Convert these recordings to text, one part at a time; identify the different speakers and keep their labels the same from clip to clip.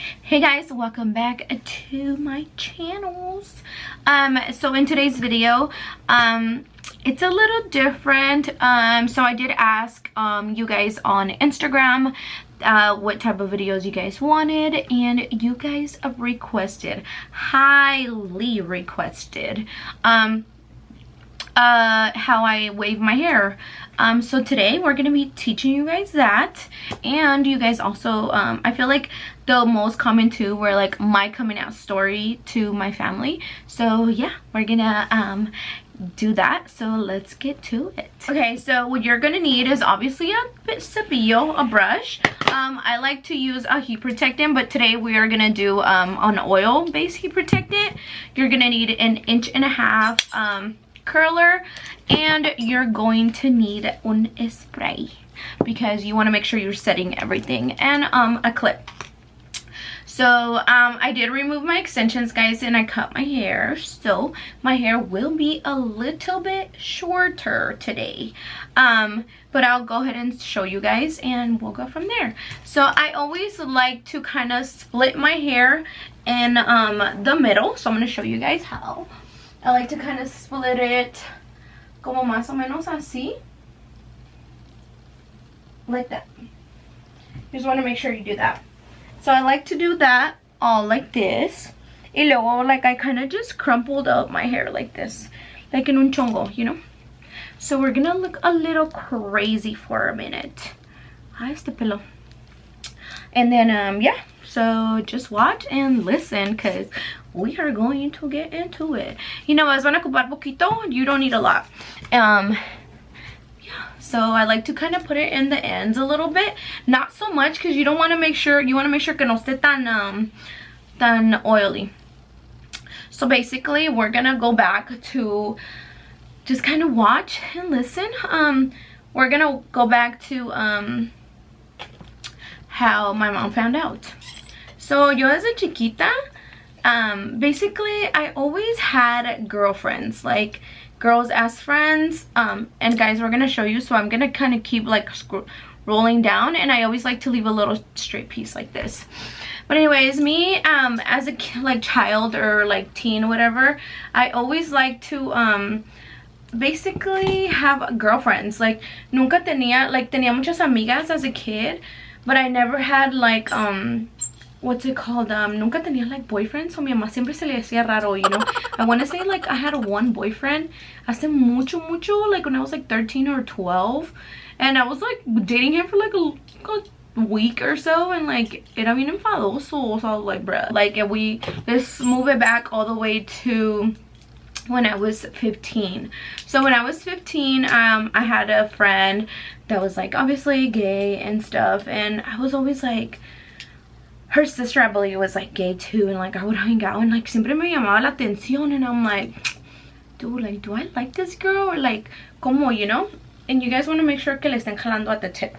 Speaker 1: Hey guys, welcome back to my channels. So in today's video, it's a little different. So I did ask you guys on Instagram what type of videos you guys wanted, and you guys requested, highly requested, how I wave my hair. So today we're gonna be teaching you guys that, and you guys also I feel like the most common too were like my coming out story to my family. So yeah, we're gonna do that. So let's get to it. Okay, so what you're gonna need is obviously a cepillo, a brush. I like to use a heat protectant, but today we are gonna do an oil based heat protectant. You're gonna need an 1.5 inch curler, and you're going to need un spray because you want to make sure you're setting everything, and a clip. So I did remove my extensions, guys, and I cut my hair, so my hair will be a little bit shorter today, but I'll go ahead and show you guys and we'll go from there. So I always like to kind of split my hair in the middle, so I'm going to show you guys how. I like to kind of split it como más o menos así, like that. You just want to make sure you do that. So I like to do that all like this. Y luego, like, I kind of just crumpled up my hair like this, like in un chongo, you know. So we're gonna look a little crazy for a minute. Ay, este pelo. And then yeah, so just watch and listen because we are going to get into it. You know, as van a ocupar poquito, you don't need a lot. Yeah, so I like to kind of put it in the ends a little bit, not so much because you don't want to make sure, you want to make sure que no esté tan oily. So basically we're gonna go back to just kind of watch and listen. We're gonna go back to how my mom found out. So yo as a chiquita, basically I always had girlfriends, like girls as friends, and guys, we're gonna show you. So I'm gonna kind of keep like rolling down, and I always like to leave a little straight piece like this. But anyways, me as a like child or like teen, whatever, I always like to basically have girlfriends. Like nunca tenía muchas amigas as a kid, but I never had like what's it called, nunca tenía like boyfriends, so mi mamá siempre se le hacía raro, you know. I want to say like I had one boyfriend hace mucho, like when I was like 13 or 12, and I was like dating him for like a week or so, and like era bien enfadoso, so I was like, bruh, like let's move it back all the way to when I was 15. So when I was 15, I had a friend that was like obviously gay and stuff, and I was always like, her sister I believe was like gay too, and like I would hang out and like siempre me llamaba la atención, and I'm like, dude, like, do I like this girl or like como, you know? And you guys want to make sure que le estén jalando at the tip.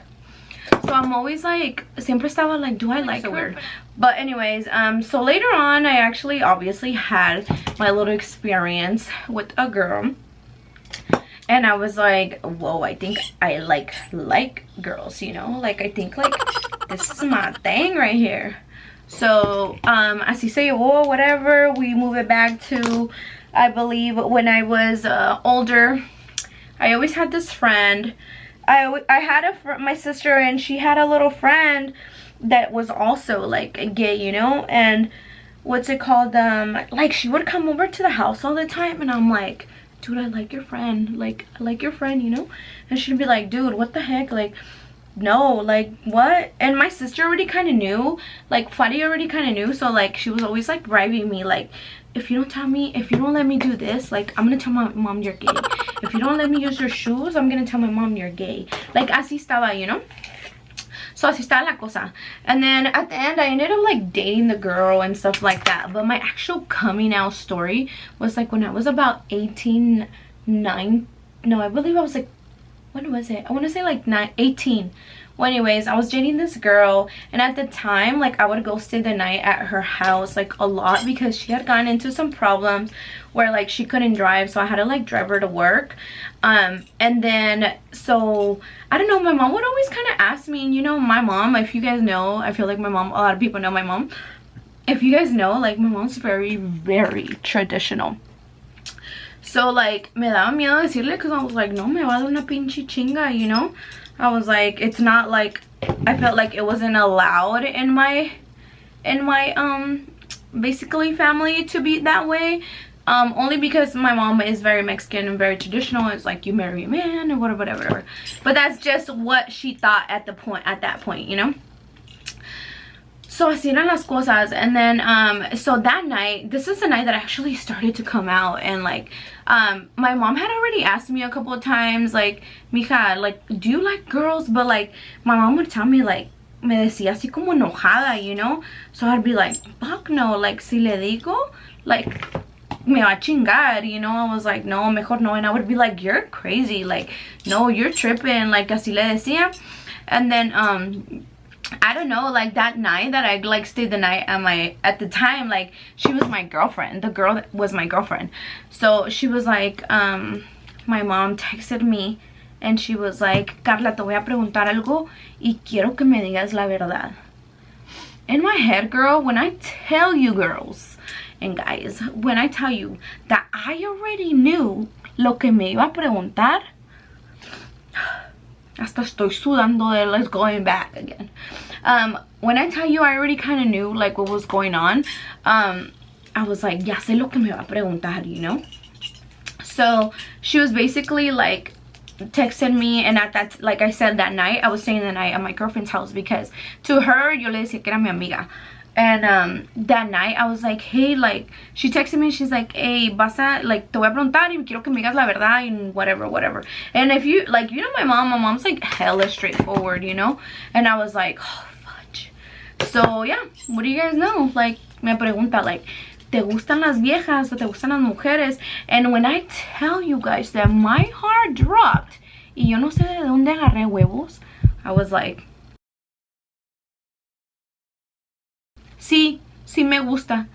Speaker 1: So I'm always like, siempre estaba like, do I like her? Weird. But anyways, so later on I actually obviously had my little experience with a girl, and I was like, whoa, I think I like girls, you know, like I think like this is my thing right here. So así se llevó, whatever. We move it back to, I believe, when I was older. I always had this friend. I had my sister, and she had a little friend that was also like gay, you know. And what's it called, like she would come over to the house all the time, and I'm like, dude, I like your friend, like I like your friend, you know. And she'd be like, dude, what the heck, like no, like what? And my sister already kind of knew, like Fadi already kind of knew, so like she was always like bribing me, like, if you don't let me do this, like I'm gonna tell my mom you're gay. If you don't let me use your shoes, I'm gonna tell my mom you're gay. Like así estaba, you know. So así estaba la cosa. And then at the end I ended up like dating the girl and stuff like that. But my actual coming out story was like when I was about 18, 9, no, I believe I was like, when was it? I want to say like 18, Well, anyways, I was dating this girl, and at the time, like, I would go stay the night at her house, like, a lot, because she had gotten into some problems where, like, she couldn't drive, so I had to, like, drive her to work. And then, so, I don't know, my mom would always kind of ask me, and you know, my mom, if you guys know, I feel like my mom, a lot of people know my mom. If you guys know, like, my mom's very, very traditional. So, like, me daba miedo decirle, because I was like, no, me va a dar una pinche chinga, you know? I was like, it's not like, I felt like it wasn't allowed in my basically family to be that way. Only because my mom is very Mexican and very traditional. It's like, you marry a man or whatever. But that's just what she thought at that point, you know? So así eran las cosas. And then so that night, this is the night that I actually started to come out, and like my mom had already asked me a couple of times, like, mija, like, do you like girls? But like my mom would tell me, like, me decía así como enojada, you know? So I'd be like, fuck no, like, si le digo, like, me va a chingar, you know? I was like, no, mejor no. And I would be like, you're crazy, like, no, you're tripping, like, así le decía. And then I don't know, like, that night that I, like, stayed the night at the time, like, she was my girlfriend. The girl that was my girlfriend. So she was like, my mom texted me, and she was like, Carla, te voy a preguntar algo y quiero que me digas la verdad. In my head, girl, when I tell you, girls and guys, when I tell you that I already knew lo que me iba a preguntar, hasta estoy sudando de let's going back again. When I tell you I already kind of knew, like, what was going on, I was like, ya sé lo que me va a preguntar, you know? So she was basically like texted me, and at that, like I said, that night I was staying the night at my girlfriend's house, because to her yo le decía que era mi amiga. And that night I was like, hey, like, she texted me, she's like, hey, vas a, like, te voy a preguntar y quiero que me digas la verdad and whatever. And if you, like, you know my mom's like hella straightforward, you know? And I was like, oh, fudge. So yeah, what do you guys know? Like, me pregunta, like, ¿te gustan las viejas o te gustan las mujeres? And when I tell you guys that my heart dropped y yo no sé de dónde agarré huevos, I was like, sí me gusta.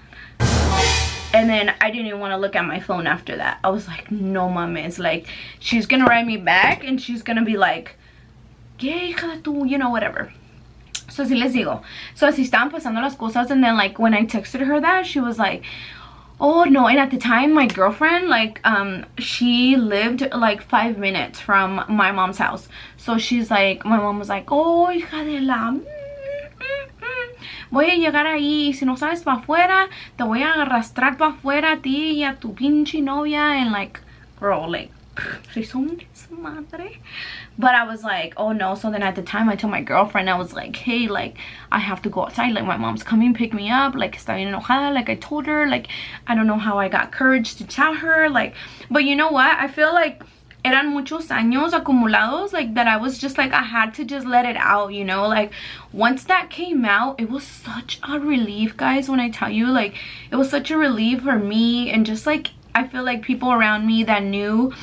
Speaker 1: And then I didn't even want to look at my phone after that. I was like, no mames, like, she's gonna write me back and she's gonna be like, ¿qué hija de tu, you know, whatever. So así les digo. So así estaban pasando las cosas, and then, like, when I texted her that, she was like, oh no. And at the time, my girlfriend, like, she lived like 5 minutes from my mom's house. So she's like, my mom was like, oh, hija de la, voy a llegar ahí, y si no sales para afuera, te voy a arrastrar para afuera a ti y a tu pinche novia. And like, girl, like, she's so madre. But I was like, oh no. So then at the time I told my girlfriend, I was like, hey, like, I have to go outside, like, my mom's coming pick me up, like, está bien enojada. Like, I told her, like, I don't know how I got courage to tell her, like, but you know what, I feel like eran muchos años acumulados, like, that I was just like, I had to just let it out, you know? Like, once that came out, it was such a relief, guys, when I tell you, like, it was such a relief for me, and just, like, I feel like people around me that knew,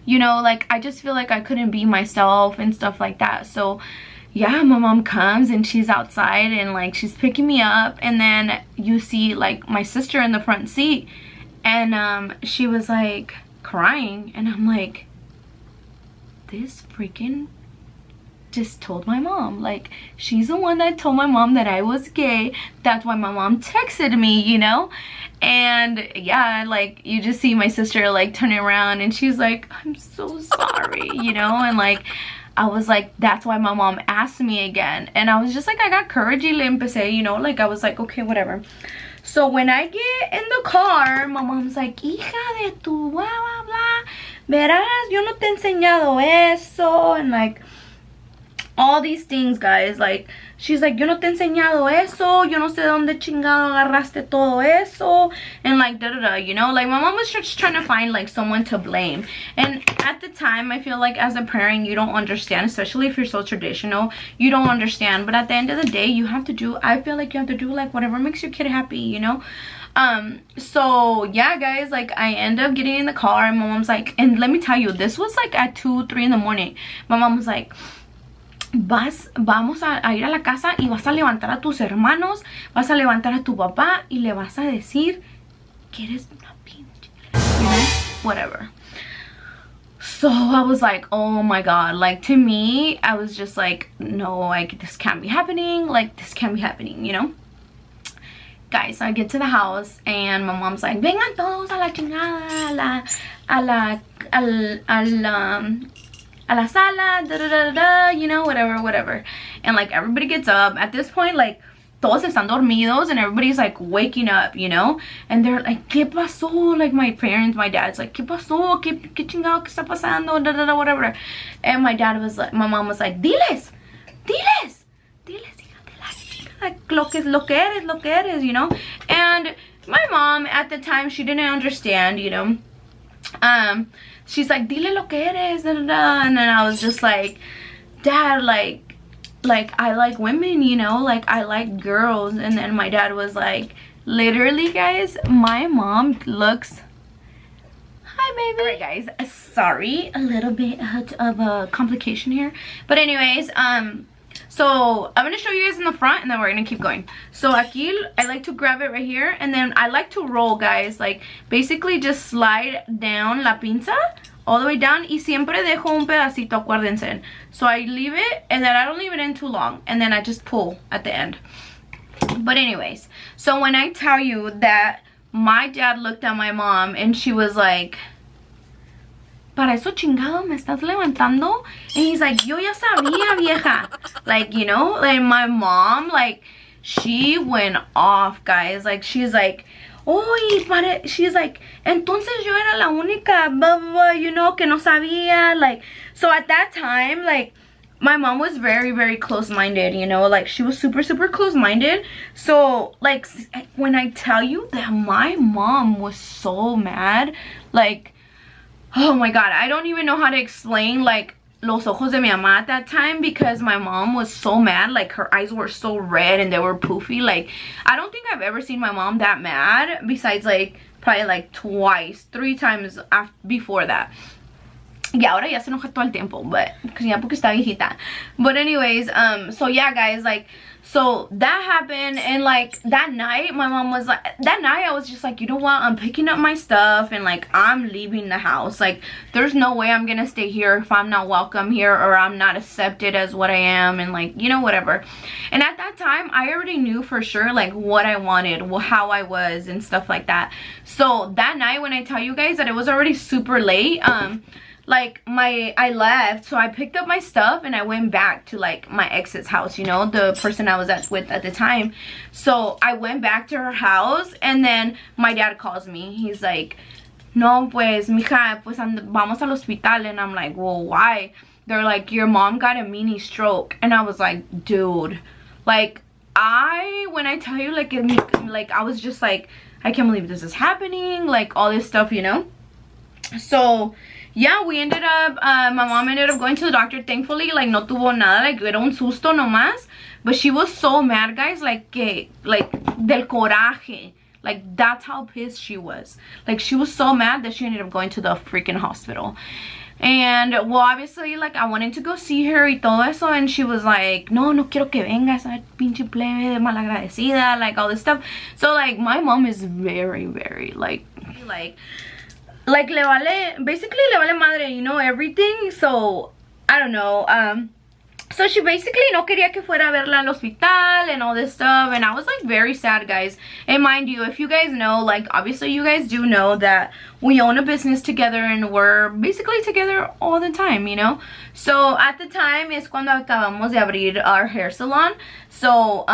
Speaker 1: you know, like, I just feel like I couldn't be myself and stuff like that. So yeah, my mom comes and she's outside and, like, she's picking me up, and then you see, like, my sister in the front seat, and she was like crying, and I'm like, this freaking just told my mom, like, she's the one that told my mom that I was gay. That's why my mom texted me, you know? And yeah, like, you just see my sister, like, turning around, and she's like, I'm so sorry, you know? And like, I was like, that's why my mom asked me again. And I was just like, I got courage y le empecé, you know? Like, I was like, okay, whatever. So when I get in the car, my mom's like, hija de tu blah blah blah, verás, yo no te he enseñado eso, and like, all these things, guys. Like, she's like, yo no te he enseñado eso, yo no sé dónde chingado agarraste todo eso, and like, da da da, you know? Like, my mom was just trying to find, like, someone to blame. And at the time, I feel like as a parent, you don't understand, especially if you're so traditional, you don't understand. But at the end of the day, you have to do, I feel like you have to do, like, whatever makes your kid happy, you know? So yeah, guys, like, I end up getting in the car, and my mom's like, and let me tell you, this was like at 2, 3 in the morning. My mom was like, vamos a ir a la casa y vas a levantar a tus hermanos, vas a levantar a tu papá y le vas a decir que eres una pinche, you know, whatever. So I was like, oh my god, like, to me, I was just like, no, like, this can't be happening, like, this can't be happening, you know. Guys, so I get to the house and my mom's like, vengan todos a la chingada, a la sala, da da da da, you know, whatever. And like, everybody gets up. At this point, like, todos están dormidos and everybody's like waking up, you know. And they're like, ¿qué pasó? Like, my parents, my dad's like, ¿qué pasó? ¿Qué chingado? ¿Qué está pasando? Da da da, whatever. And my dad was like, my mom was like, diles, like, lo que eres, you know. And my mom at the time, she didn't understand, you know. She's like, dile lo que eres, da, da, da. And then I was just like, Dad, like I like women, you know, like I like girls. And then my dad was like, literally, guys, my mom looks, hi baby. Alright guys, sorry, a little bit of a complication here, but anyways, so I'm gonna show you guys in the front and then we're gonna keep going. So aquí, I like to grab it right here, and then I like to roll, guys, like basically just slide down la pinza all the way down, y siempre dejo un pedacito, acuérdense. So I leave it, and then I don't leave it in too long, and then I just pull at the end. But anyways, so when I tell you that my dad looked at my mom and she was like, para eso chingado me estás levantando? And he's like, yo ya sabía, vieja. Like, you know, like my mom, like, she went off, guys. Like, she's like, oh, she's like, entonces yo era la única, blah, blah, blah, you know, que no sabía. Like, so at that time, like, my mom was very, very close-minded, you know, like, she was super, super close-minded. So, like, when I tell you that my mom was so mad, like, oh my god, I don't even know how to explain, like, los ojos de mi mamá at that time, because my mom was so mad. Like, her eyes were so red and they were poofy. Like, I don't think I've ever seen my mom that mad, besides, like, probably, like, twice, 3 times before that. Y ahora ya se enoja todo el tiempo, but, ya porque está viejita. But anyways, so yeah, guys, like, so that happened, and like that night my mom was like, that night I was just like, you know what, I'm picking up my stuff and like I'm leaving the house. Like, there's no way I'm gonna stay here if I'm not welcome here, or I'm not accepted as what I am, and like, you know, whatever. And at that time I already knew for sure like what I wanted, how I was and stuff like that. So that night, when I tell you guys that it was already super late, like I left, so I picked up my stuff and I went back to like my ex's house, you know, the person I was with at the time. So I went back to her house, and then my dad calls me. He's like, no, pues mija, pues vamos al hospital. And I'm like, well, why? They're like, your mom got a mini stroke. And I was like, dude, like, when I tell you, like, I was just like, I can't believe this is happening, like all this stuff, you know. So yeah, we ended up, my mom ended up going to the doctor. Thankfully, like, no tuvo nada, like, era un susto nomás. But she was so mad, guys, like, del coraje. Like, that's how pissed she was. Like, she was so mad that she ended up going to the freaking hospital. And, well, obviously, like, I wanted to go see her y todo eso. And she was like, no quiero que vengas, a pinche plebe, malagradecida, like, all this stuff. So, like, my mom is very, very, like basically le vale madre, you know, everything. So I don't know, so she basically no quería que fuera a verla al hospital and all this stuff, and I was like very sad, guys. And mind you, if you guys know, like, obviously you guys do know that we own a business together and we're basically together all the time, you know. So at the time es cuando acabamos de abrir our hair salon. So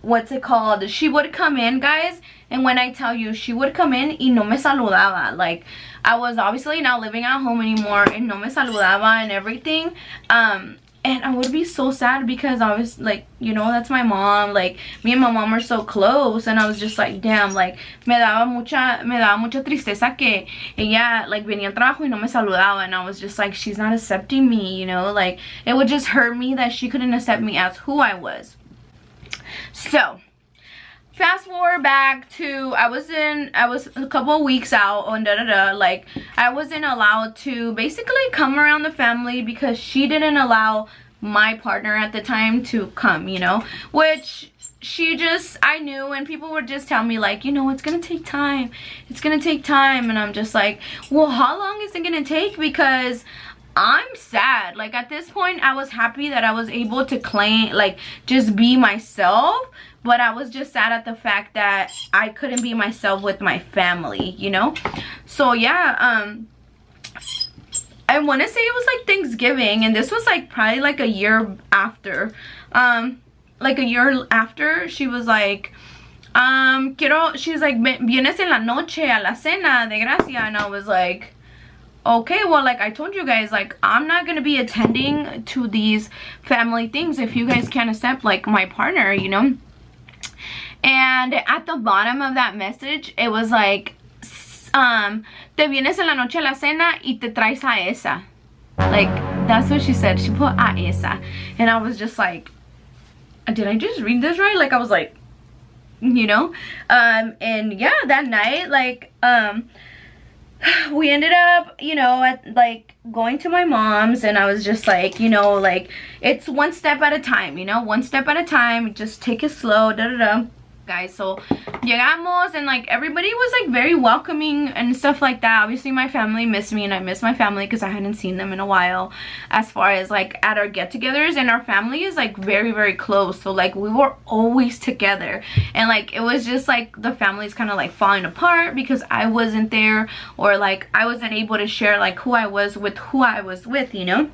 Speaker 1: what's it called, she would come in, guys, and when I tell you, she would come in y no me saludaba. Like, I was obviously not living at home anymore, and no me saludaba and everything. And I would be so sad because I was like, you know, that's my mom. Like, me and my mom are so close, and I was just like, damn, like, me daba mucha tristeza que ella, like, venía al trabajo y no me saludaba, and I was just like, she's not accepting me, you know. Like, it would just hurt me that she couldn't accept me as who I was. So fast forward back to, I was a couple of weeks out on like, I wasn't allowed to basically come around the family because she didn't allow my partner at the time to come, you know, which I knew, and people would just tell me like, you know, it's gonna take time, it's gonna take time, and I'm just like, well, how long is it gonna take? Because I'm sad. Like at this point I was happy that I was able to claim, like, just be myself, but I was just sad at the fact that I couldn't be myself with my family, you know. So yeah, I want to say it was like Thanksgiving, and this was like probably like a year after. Like a year after, she was like, she's like, vienes en la noche a la cena de gracia, and I was like, okay, well, like I told you guys, like I'm not gonna be attending to these family things if you guys can't accept like my partner, you know. And at the bottom of that message, it was like, te vienes en la noche a la cena y te traes a esa. Like, that's what she said. She put a esa. And I was just like, did I just read this right? Like, I was like, you know. And yeah, that night, like, we ended up, you know, at like going to my mom's, and I was just like, you know, like it's one step at a time, you know, one step at a time, just take it slow, da da da. Guys, so llegamos, and like everybody was like very welcoming and stuff like that. Obviously my family missed me, and I miss my family because I hadn't seen them in a while, as far as like at our get-togethers. And our family is like very, very close, so like we were always together, and like it was just like the family's kind of like falling apart because I wasn't there, or like I wasn't able to share like who I was with, you know.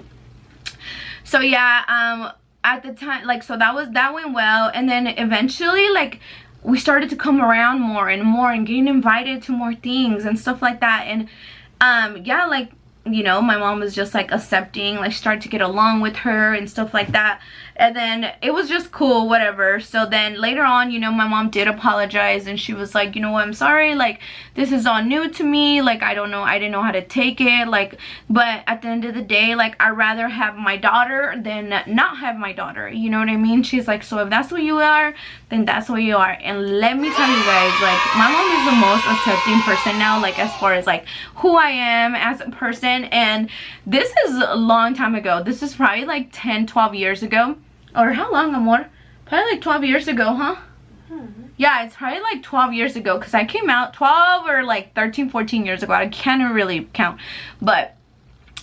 Speaker 1: So yeah, at the time, like, so that went well, and then eventually like we started to come around more and more and getting invited to more things and stuff like that. And yeah, like, you know, my mom was just like accepting, like started to get along with her and stuff like that. And then it was just cool, whatever. So then later on, you know, my mom did apologize, and she was like, you know what, I'm sorry, like this is all new to me, like I didn't know how to take it, like, but at the end of the day, like I'd rather have my daughter than not have my daughter, you know what I mean. She's like, so if that's what you are, then that's what you are. And let me tell you guys, like my mom is the most accepting person now, like as far as like who I am as a person. And this is a long time ago. This is probably like 10-12 years ago. Or how long, amor? Probably like 12 years ago, huh? Yeah, it's probably like 12 years ago, because I came out 12 or like 13-14 years ago. I can't really count, but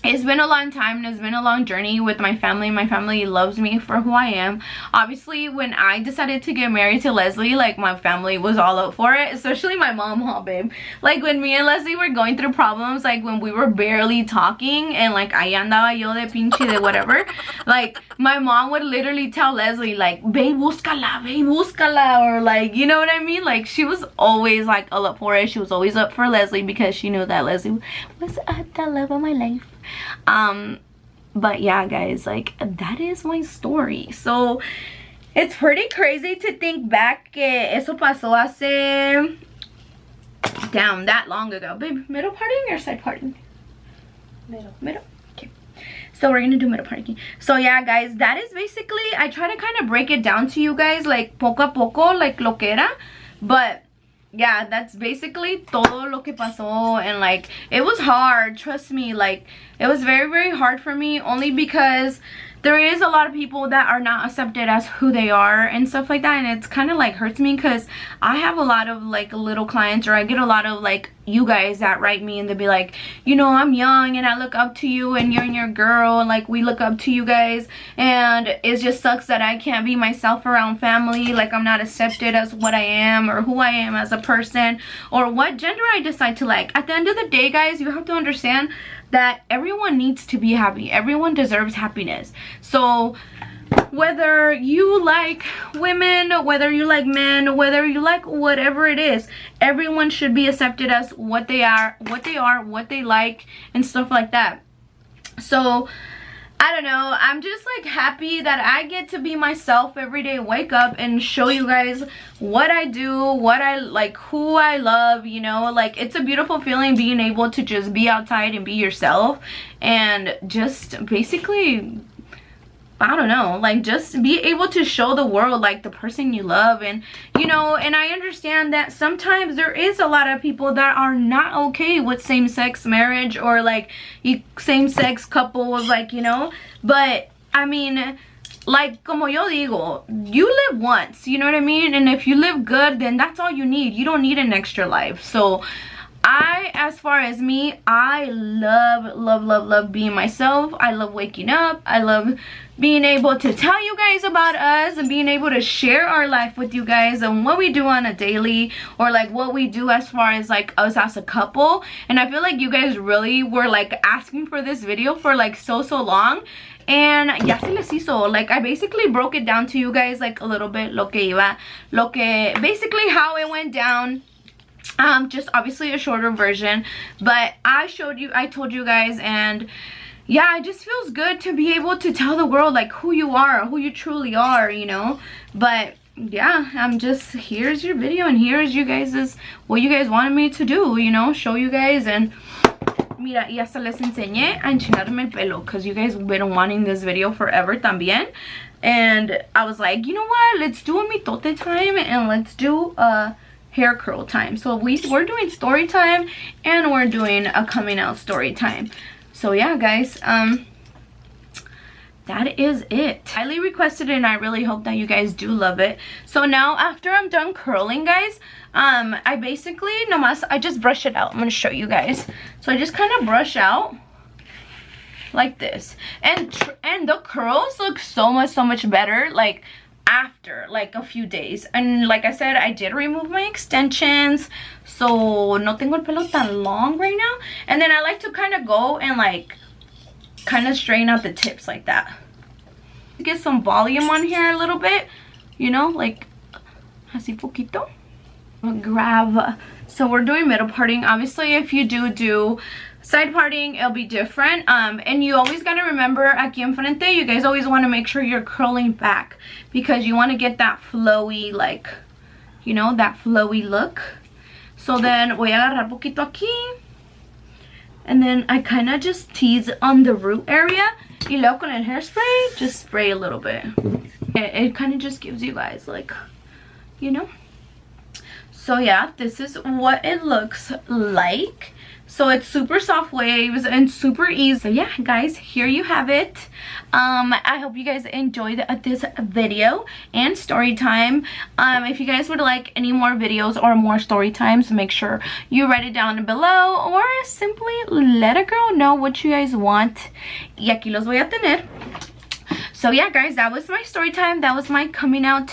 Speaker 1: it's been a long time, and it's been a long journey with my family. My family loves me for who I am. Obviously, when I decided to get married to Leslie, like my family was all up for it, especially my mom, huh, babe? Like when me and Leslie were going through problems, like when we were barely talking, and like ahí andaba yo de pinche de whatever, like my mom would literally tell Leslie like, babe, búscala, or like, you know what I mean? Like she was always like all up for it. She was always up for Leslie because she knew that Leslie was the love of my life. But yeah, guys, like that is my story. So it's pretty crazy to think back que eso pasó hace, damn, that long ago. Babe, middle parting or side parting? Middle. Okay, so we're gonna do middle parting. So yeah, guys, that is basically, I try to kind of break it down to you guys like poco a poco, like lo que era, but yeah, that's basically todo lo que pasó. And like it was hard, trust me, like it was very, very hard for me, only because there is a lot of people that are not accepted as who they are and stuff like that. And it's kind of like hurts me, because I have a lot of like little clients, or I get a lot of like you guys that write me, and they'll be like, you know, I'm young and I look up to you, and you're your girl, and like we look up to you guys, and it just sucks that I can't be myself around family, like I'm not accepted as what I am, or who I am as a person, or what gender I decide to like. At the end of the day, guys, you have to understand that everyone needs to be happy. Everyone deserves happiness. So whether you like women, whether you like men, whether you like whatever it is, everyone should be accepted as what they are, what they like, and stuff like that. So I don't know, I'm just like happy that I get to be myself every day, wake up and show you guys what I do, what I like, who I love, you know. Like it's a beautiful feeling being able to just be outside and be yourself, and just basically, I don't know, like just be able to show the world like the person you love. And you know, and I understand that sometimes there is a lot of people that are not okay with same-sex marriage, or like same-sex couples, like, you know, but I mean, like, como yo digo, you live once, you know what I mean? And if you live good, then that's all you need. You don't need an extra life. So as far as me, I love being myself. I love waking up. I love being able to tell you guys about us and being able to share our life with you guys and what we do on a daily, or like what we do as far as like us as a couple. And I feel like you guys really were like asking for this video for like so long. And ya se les hizo. Like, I basically broke it down to you guys like a little bit, basically how it went down. Just obviously a shorter version, but I told you guys, and yeah, it just feels good to be able to tell the world like who you are, who you truly are, you know. But yeah, here's your video, and here's you guys' what you guys wanted me to do, you know, show you guys. And mira, y hasta les enseñé a enchilarme el pelo, because you guys have been wanting this video forever también. And I was like, you know what, let's do a mitote time, and let's do a hair curl time. So we're doing story time, and we're doing a coming out story time. So yeah, guys, that is it. Highly requested, and I really hope that you guys do love it. So now after I'm done curling, guys, I basically I just brush it out. I'm gonna show you guys. So I just kind of brush out like this, and the curls look so much better like after like a few days. And like I said, I did remove my extensions, so no tengo el pelo tan long right now. And then I like to kind of go and like kind of straighten out the tips like that, get some volume on here a little bit, you know, like así poquito. Grab. So we're doing middle parting. Obviously, if you do side parting, it'll be different. And you always got to remember, aquí enfrente, you guys always want to make sure you're curling back, because you want to get that flowy, like, you know, that flowy look. So then voy a agarrar poquito aquí, and then I kind of just tease on the root area, y luego con el hairspray just spray a little bit. It kind of just gives you guys like, you know. So yeah, this is what it looks like. So it's super soft waves and super easy. So yeah, guys, here you have it. I hope you guys enjoyed this video and story time. If you guys would like any more videos or more story times, make sure you write it down below, or simply let a girl know what you guys want. Y aquí los voy a tener. So yeah, guys, that was my story time. That was my coming out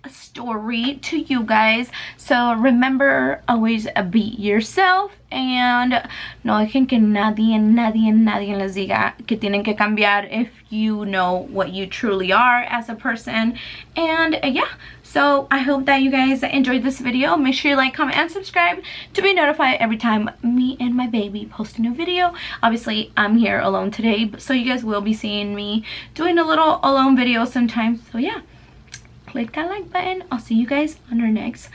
Speaker 1: story to you guys. So remember, always be yourself, and no dejen que nadie les diga que tienen que cambiar if you know what you truly are as a person. And yeah, so I hope that you guys enjoyed this video. Make sure you like, comment, and subscribe to be notified every time me and my baby post a new video. Obviously, I'm here alone today, so you guys will be seeing me doing a little alone video sometimes. So yeah, click that like button. I'll see you guys on our next